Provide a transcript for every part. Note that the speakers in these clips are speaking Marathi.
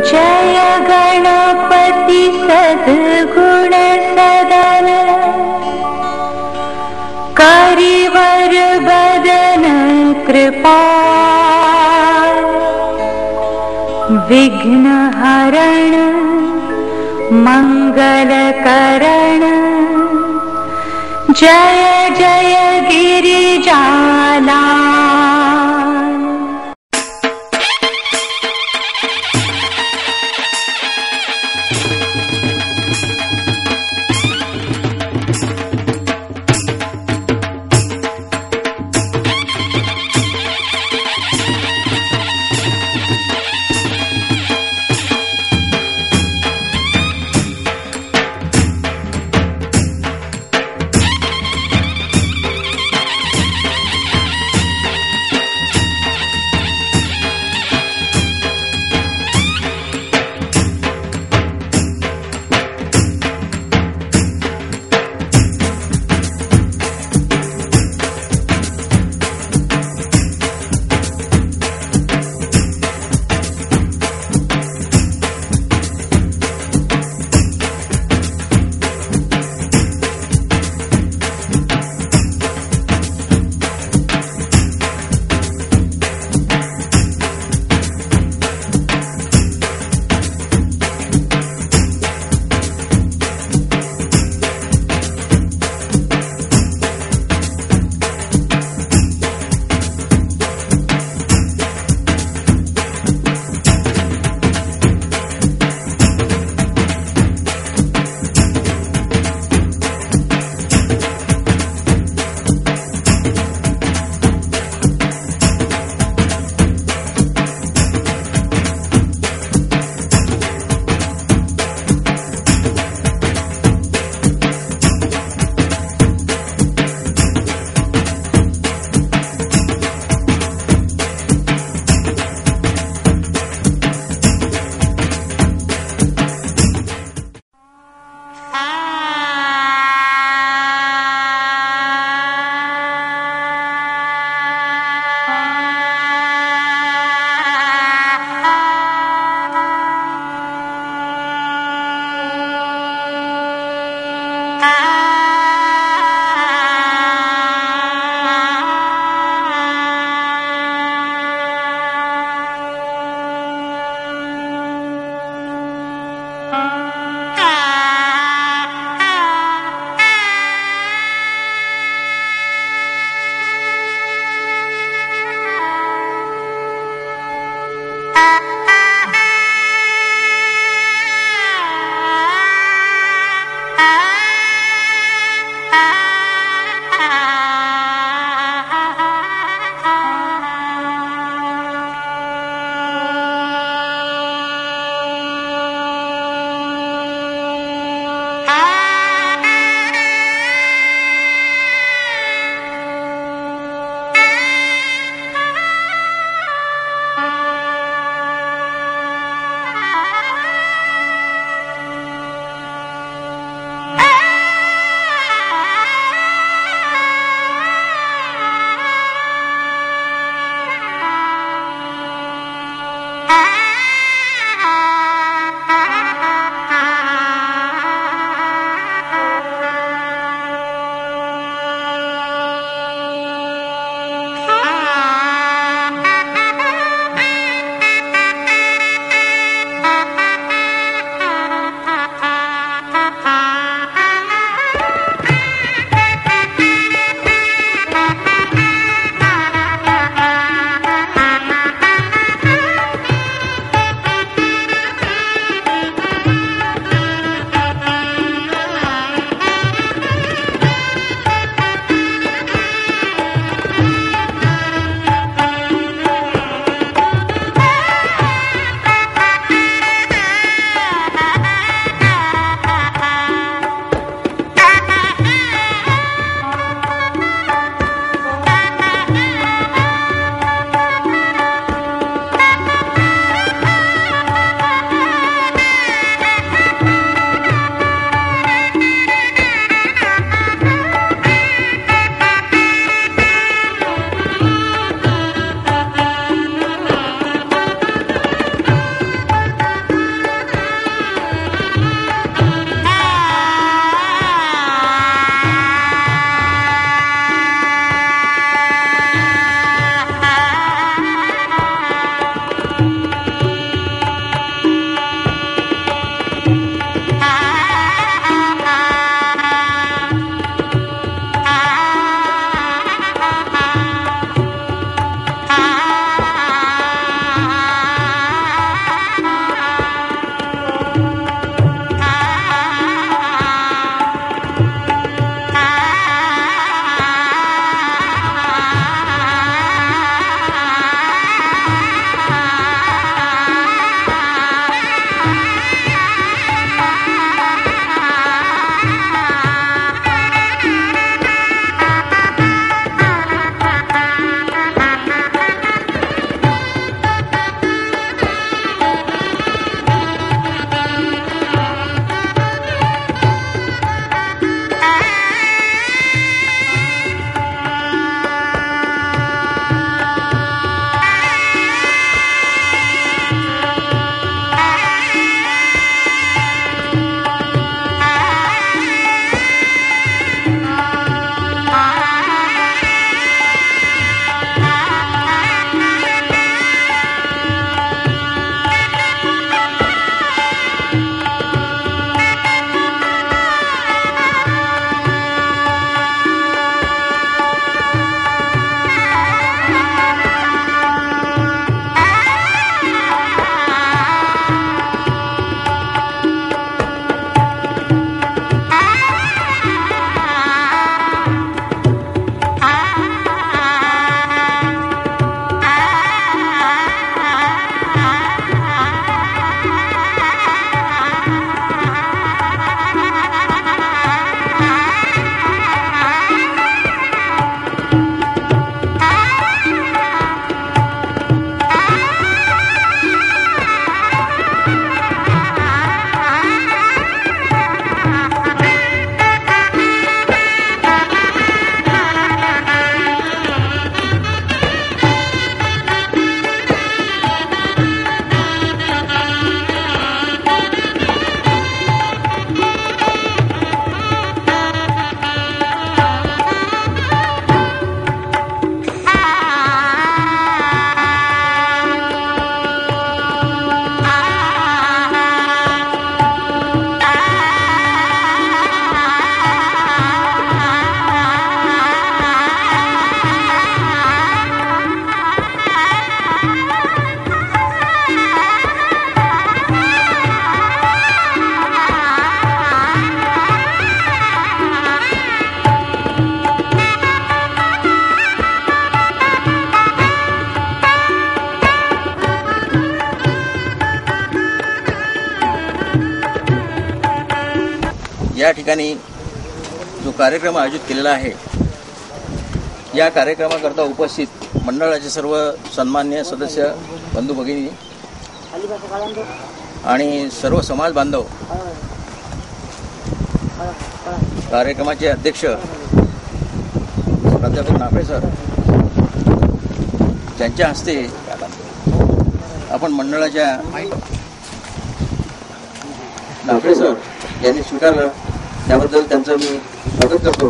जय गणपति सद्गुण सदन करिवर बदन कृपाल विघ्न हरण मंगल करण जय जय गिरिजाला। या ठिकाणी जो कार्यक्रम आयोजित केलेला आहे, या कार्यक्रमाकरता उपस्थित मंडळाचे सर्व सन्माननीय सदस्य, बंधू भगिनी आणि सर्व समाज बांधव, कार्यक्रमाचे अध्यक्ष प्राध्यापक नाफे सर, ज्यांच्या हस्ते आपण मंडळाच्या नाफे सर यांनी स्वीकारलं, त्याबद्दल त्यांचं मी स्वागत करतो.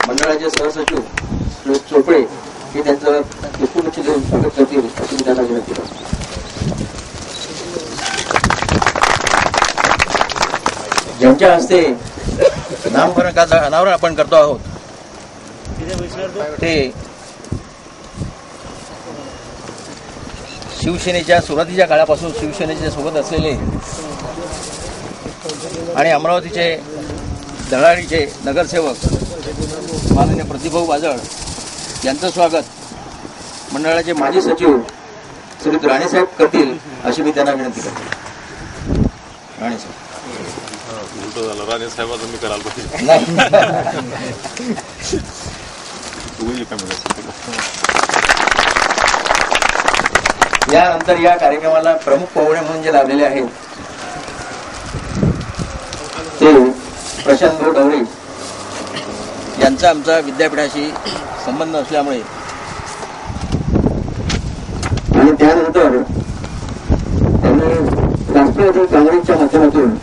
मंडळाचे सहसचिव श्री चोपडे हे त्यांचं पुष्पगुच्छ देऊन स्वागत करतील अशी मी त्यांना विनंती करतो. ज्यांच्या हस्ते नामफलकाचं अनावरण आपण करतो आहोत ते शिवसेनेच्या सुरुवातीच्या काळापासून शिवसेनेच्या सोबत असलेले आणि अमरावतीचे दळाळीचे नगरसेवक माननीय प्रतिभाऊ बाजळ यांचं स्वागत मंडळाचे माजी सचिव श्री राणेसाहेब करतील अशी मी त्यांना विनंती करतो. राणेसाहेब राणेसाहेबांचं मी करायला पाहिजे. यानंतर या कार्यक्रमाला प्रमुख पाहुणे म्हणून जे लाभलेले आहेत ते प्रशांत भाऊ डवरे यांचा आमचा विद्यापीठाशी संबंध असल्यामुळे आणि त्यानंतर त्यांनी राष्ट्रवादी काँग्रेसच्या माध्यमातून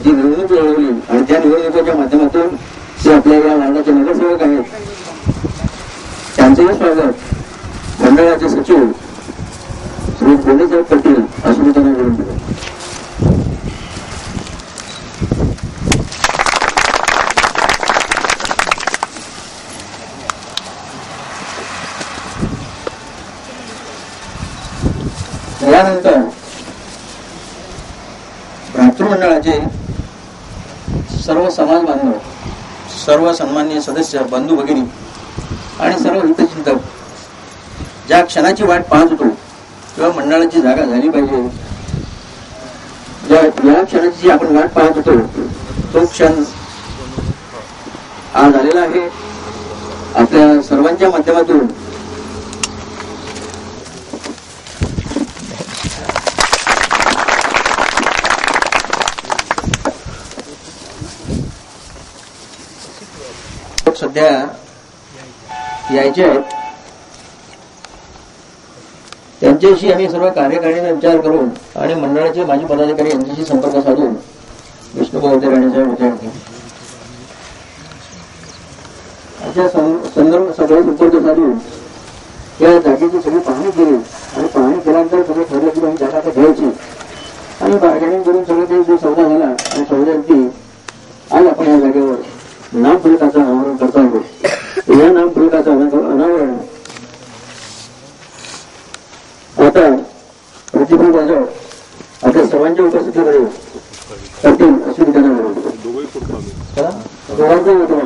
जी निवडणूक लढवली आणि त्या निवडणुकीच्या माध्यमातून ते आपल्या या वार्डाचे नगरसेवक आहेत, त्यांचंही स्वागत मंडळाचे सचिव श्री राणेसाहेब करतील अशी मी त्यांना विनंती करतो. यानंतर भ्रातृमंडळाचे सर्व समाज बांधव, सर्व सन्माननीय सदस्य, बंधू भगिनी आणि सर्व हितचिंतक ज्या क्षणाची वाट पाहत होतो किंवा मंडळाची जागा झाली पाहिजे, या क्षणाची जी आपण वाट पाहत होतो तो क्षण आज आलेला आहे. आपल्या सर्वांच्या माध्यमातून सध्या यायचे आहेत, त्यांच्याशी आम्ही सर्व कार्यकारिणीने विचार करून आणि मंडळाचे माजी पदाधिकारी यांच्याशी संपर्क साधून विष्णुभाऊ राणेसाहेब होते अशा संदर्भ सगळे संपर्क साधून या जागेची सगळी पाहणी केली आणि पाहणी केल्यानंतर सगळं ठरलं की आम्ही जागा आता घ्यायची आणि बार्गेनिंग करून सगळं ते जो सौदा झाला आणि सौद्यांची आज आपण या जागेवर नामफलकाचं अनावरण करता आहोत. या नामफलकाचं अनावरण आता प्रतिभाऊ बाजळ आपल्या सर्वांच्या उपस्थितीकडे करतील अशी मी त्यांना विनंती करतो. दोघांचं होतं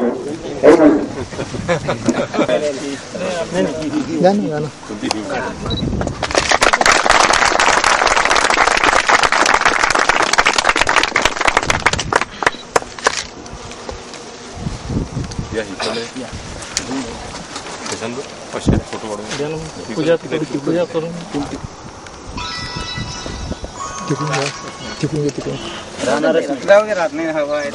फोटो काढून पूजा करून राहत नाही हवा आहे.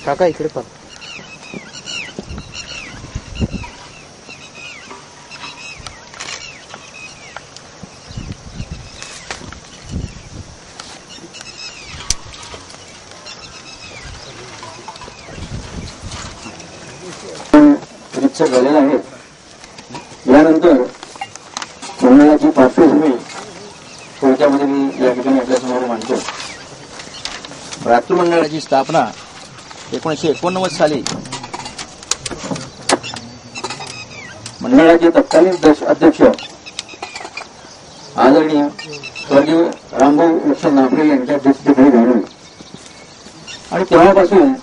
काका इकडे पहा. झालेला आहे. यानंतर मंडळाची पार्श्वभूमी थोडक्यामध्ये मी या ठिकाणी आपल्यासमोर मांडतो. रात्री मंडळाची स्थापना 1989 साली मंडळाचे तत्कालीन अध्यक्ष आदरणीय स्वर्गीय रामभाऊ लक्ष्मण नाफरे यांच्या अध्यक्षतेखाली झाली आणि तेव्हापासून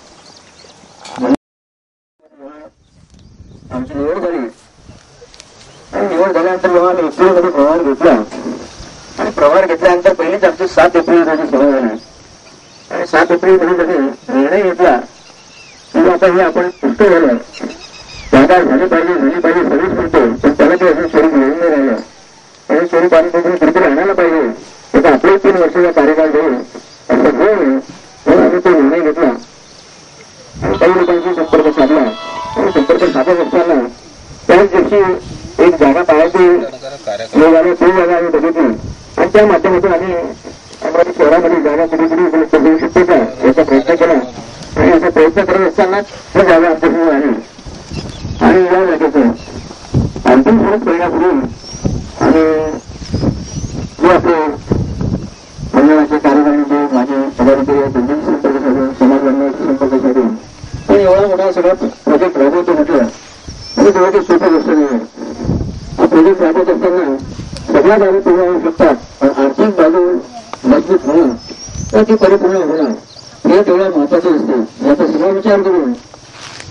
आमची निवड झाली. आणि निवड झाल्यानंतर जेव्हा आम्ही एप्रिलमध्ये प्रभार घेतला आणि प्रभार घेतल्यानंतर पहिलीच आमची 7 एप्रिल रोजी सभा झाली आणि 7 एप्रिल मध्ये निर्णय घेतला की आता हे आपण पुष्ट झालं, जागा झाली पाहिजे सगळीच म्हणतो, पण त्याला ते अजून स्वरूप मिळून नाही राहिलं आणि स्वरूप आम्ही कुठेतरी आणायला पाहिजे. त्याचा आपले 3 वर्षाचा कार्यकाल देऊ असं घेऊन आम्ही तो निर्णय घेतला आणि काही लोकांशी संपर्क साधला आणि संपर्क साधत असताना त्याच दिवशी एक जागा पाहायची झाली, ती जागा आम्ही बघितली आणि त्या माध्यमातून आम्ही अमरावती शहरामध्ये जागा कुठेतरी उपलब्ध होऊ शकते का याचा प्रयत्न केला आणि असा प्रयत्न करत असताना ही जागा आमच्यासमोर आली आणि या जागेचं अंतिम स्वरूप करण्यापूर्वी आणि जे आपले मंडळाचे कार्यकारिणीचे माझे पदाधिकारी आहेत त्यांच्याशी संपर्क साधून समाज बांधवांशी संपर्क साधून पण एवढा मोठा सगळा प्रोजेक्ट राबवतो म्हटलं म्हणजे तेव्हा ते सोपी गोष्ट नाही. हा प्रोजेक्ट राबवत असताना सगळ्या बाजू पूर्ण होऊ शकतात पण आर्थिक बाजू मजबूत होणं तर ती परिपूर्ण होणं हे तेवढं महत्वाचं असते. याचा सगळा विचार करून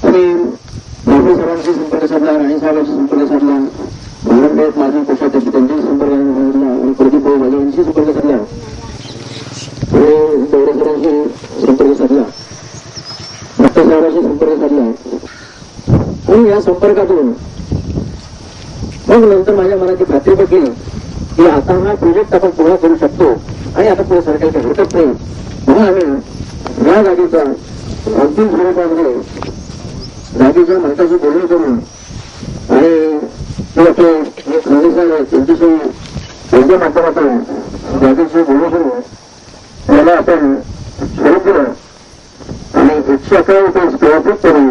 आम्ही नाफरे साहेबांशी संपर्क साधला, राणे साहेबांशी संपर्क साधला, भारत माजी कोषाध्यक्ष त्यांच्याशी संपर्क साधला आणि प्रदीप भाऊ भाले यांशी संपर्क साधला, दौरेकरांशी संपर्क साधला, डॉक्टर साहेबांशी संपर्क साधला आणि या संपर्कातून मग नंतर माझ्या मनाची खात्री पटली की आता हा प्रोजेक्ट आपण पूर्ण करू शकतो आणि आता पुढे सरकार काही हरकत नाही. म्हणून आम्ही या जागेचा अंतिम स्वरूपामध्ये जागेच्या मालकाशी बोलणी करून आणि ते आपले खंडे साहेब आहेत त्यांच्याशी यांच्या माध्यमातून जागेशी बोलणी करून याला आपण स्वरूप दिलं आणि 111 रुपये स्क्वेअर फूट करून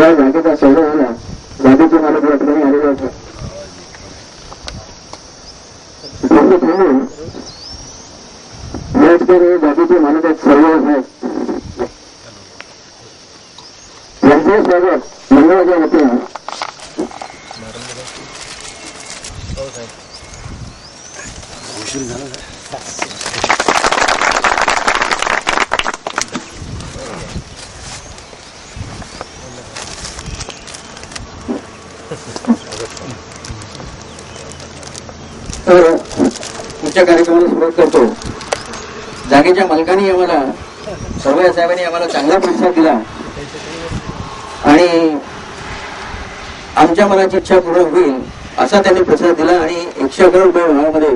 या जागेचा सौदा झाला. जागेचे मालक या ठिकाणी आलेले होते. थांबून जागेचे मालक आहेत सर्व आहेत यांचे स्वागत मंडळाच्या वतीनं तर पुढच्या कार्यक्रमाला सुरुवात करतो. जागेच्या मालकांनी आम्हाला सर्व साहेबांनी आम्हाला चांगला प्रतिसाद दिला आणि आमच्या मनाची इच्छा पूर्ण होईल असा त्यांनी प्रतिसाद दिला आणि 111 रुपये भावामध्ये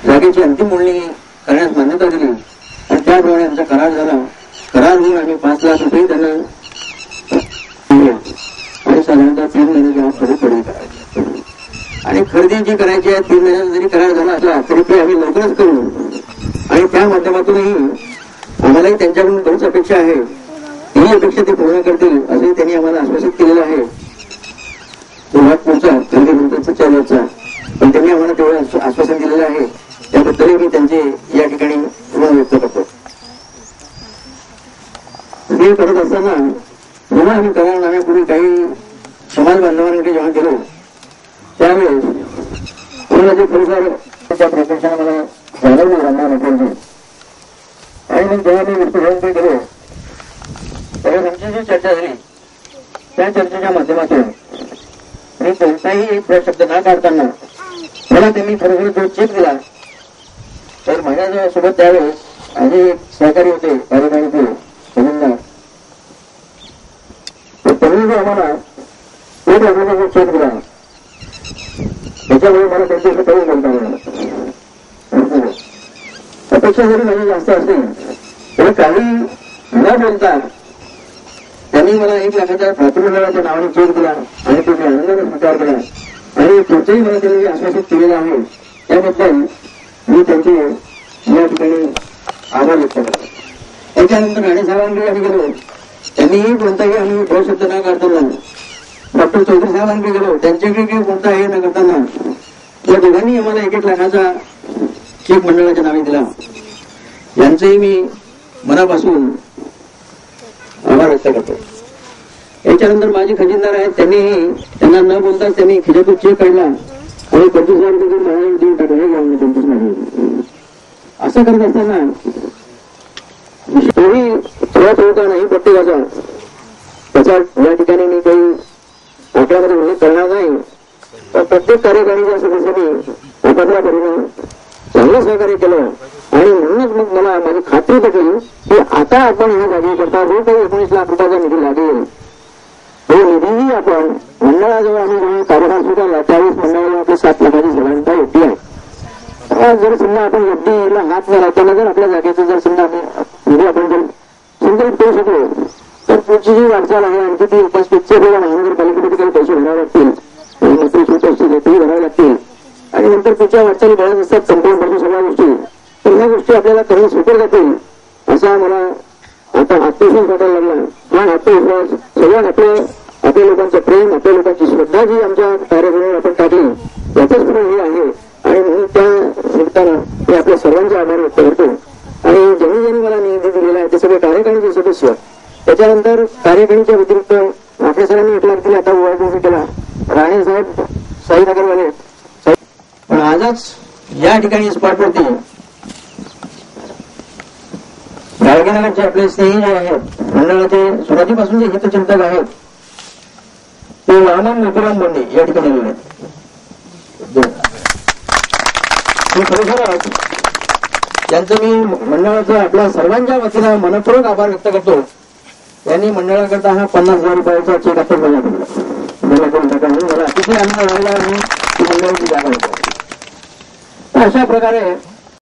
जागेची अंतिम मोडणी करण्यास मान्यता दिली आणि त्याप्रमाणे आमचा करार झाला. करार होऊन आम्ही 5 लाख रुपये त्यांना आणि साधारणतः 3 महिन्याच्या आत खरेदी करायची आणि खरेदी जी करायची आहे 3 महिन्याचा जरी करार झाला असला तरी ते आम्ही लवकरच करू आणि त्या माध्यमातूनही आम्हालाही त्यांच्याकडून बरीच अपेक्षा आहे. ही अपेक्षा ते पूर्ण करतील असंही त्यांनी आम्हाला आश्वासित केलेलं आहे. तो भाग पुढचा खरेदी पुढच्या वेळचा पण त्यांनी आम्हाला तेवढं आश्वासन दिलेलं आहे. त्याबद्दलही मी त्यांचे या ठिकाणी ऋण व्यक्त करतो. हे करत असताना जेव्हा आम्ही करारनाम्यापूर्वी काही समाज बांधवांकडे जेव्हा गेलो त्यावेळेस कोणाचे परिसर त्या प्रत्यक्षाने मला जाणवली रामभाऊ नाफरेंची आणि मग जेव्हा मी विष्णुभाऊंकडे गेलो तेव्हा आमची जी चर्चा झाली त्या चर्चेच्या माध्यमातून मी कोणताही एक शब्द न काढताना मला त्यांनी खरोखर तो चेक दिला. तर माझ्यासोबत त्यावेळेस आणि एक सहकारी होते कार्यकारिणीचे खजिनदार. तर त्यांनी जो आम्हाला 1 लाखाचा जो चेक दिला त्याच्यामुळे मला त्यांच्याशी काही बोलता मिळालं. अपेक्षा जरी माझी जास्त असतील तरी काही न बोलता त्यांनी मला 1 लाखाच्या प्राथमिक नावाने चेक दिला आणि तो मी आनंदाने स्वीकार केला. आणि पुढचंही मला त्यांनी आश्वासित केलेलं आहे त्याबद्दल मी त्यांचे या ठिकाणी आभार व्यक्त करतो. त्याच्यानंतर राणेसाहेबांकडे आम्ही गेलो. त्यांनीही कोणताही आम्ही प्रशब्द न करताना डॉक्टर चौधरी साहेबांकडे गेलो. त्यांच्याकडे कोणता हे न करताना या दोघांनी आम्हाला 1-1 लाखाचा चेक मंडळाच्या नावे दिला. यांचंही मी मनापासून आभार व्यक्त करतो. याच्यानंतर माझे खजिनदार आहेत त्यांना न बोलताच त्यांनी खिशातून चेक काढला आणि 25,000 रुपये मला देऊन टाकले. हे घ्या 25,000. असं करत असताना तोही थोडा होता नाही प्रत्येकाचा. त्याचा या ठिकाणी मी काही आकड्यामध्ये उल्लेख करणार नाही. तर प्रत्येक कार्यकारिणीच्या सदस्यांनी आपापल्या परिणाम चांगलं सहकार्य केलं. आणि म्हणूनच मग मला माझी खात्री पटली की आता आपण ह्या जागी करता जो काही 19 लाख रुपयाचा निधी लागेल तो निधीही आपण मंडळाजवळ आम्ही जेव्हा कार्यभार स्वीकारला त्यावेळेस मंडळाला आपल्या 7 लाखाची सगळ्यांचा एफडी आहे. जर समजा आपण एफडीला हात न लावताना जर आपल्या जागेचं जर समजा निधी आपण जर संकलित करू शकलो तर पुढची जी वाटचाल आहे आणखी ती उपस्थितचे महानगरपालिकेमध्ये काही पैसे भरावे लागतील नोकरी सूट असतील तेही भरावे लागतील आणि नंतर पुढच्या वाटचाली बऱ्याच असतात संपूर्ण करतो सगळ्या गोष्टी. तर ह्या गोष्टी आपल्याला करणं सोपं जातील असा मला आता आत्मविश्वास वाटायला लागला. हा आत्मविश्वास सगळ्यात आपल्या लोकांचं प्रेम आपल्या लोकांची श्रद्धा जी आमच्या कार्यक्रमावर आपण टाकली याचंच फळ हे आहे. आणि म्हणून त्या निमित्तानं मी आपल्या सर्वांचे आभार व्यक्त करतो. आणि ज्यांनी मला निधी दिलेला आहे ते सगळे कार्यकारिणीचे सदस्य. त्याच्यानंतर कार्यकारिणीच्या व्यतिरिक्त आपल्या सरांनी 1 लाख दिले. आता ओळख केला राणेसाहेब साईनगरवाले. पण आजच या ठिकाणी स्पॉटवरती गाडगेनगरचे आपले स्नेही जे आहेत मंडळाचे सुरुवातीपासून जे हितचिंतक आहेत ते वामन मोतीराम बोंडे या ठिकाणी आलेले आहेत. खरोखरच त्यांचं मी मंडळाचं आपल्या सर्वांच्या वतीनं मनपूर्वक आभार व्यक्त करतो. त्यांनी मंडळाकरता हा 50,000 रुपयाचा चेक आता मला अतिशय आनंद झालेला आहे की मंडळाची जागा होती. अशा प्रकारे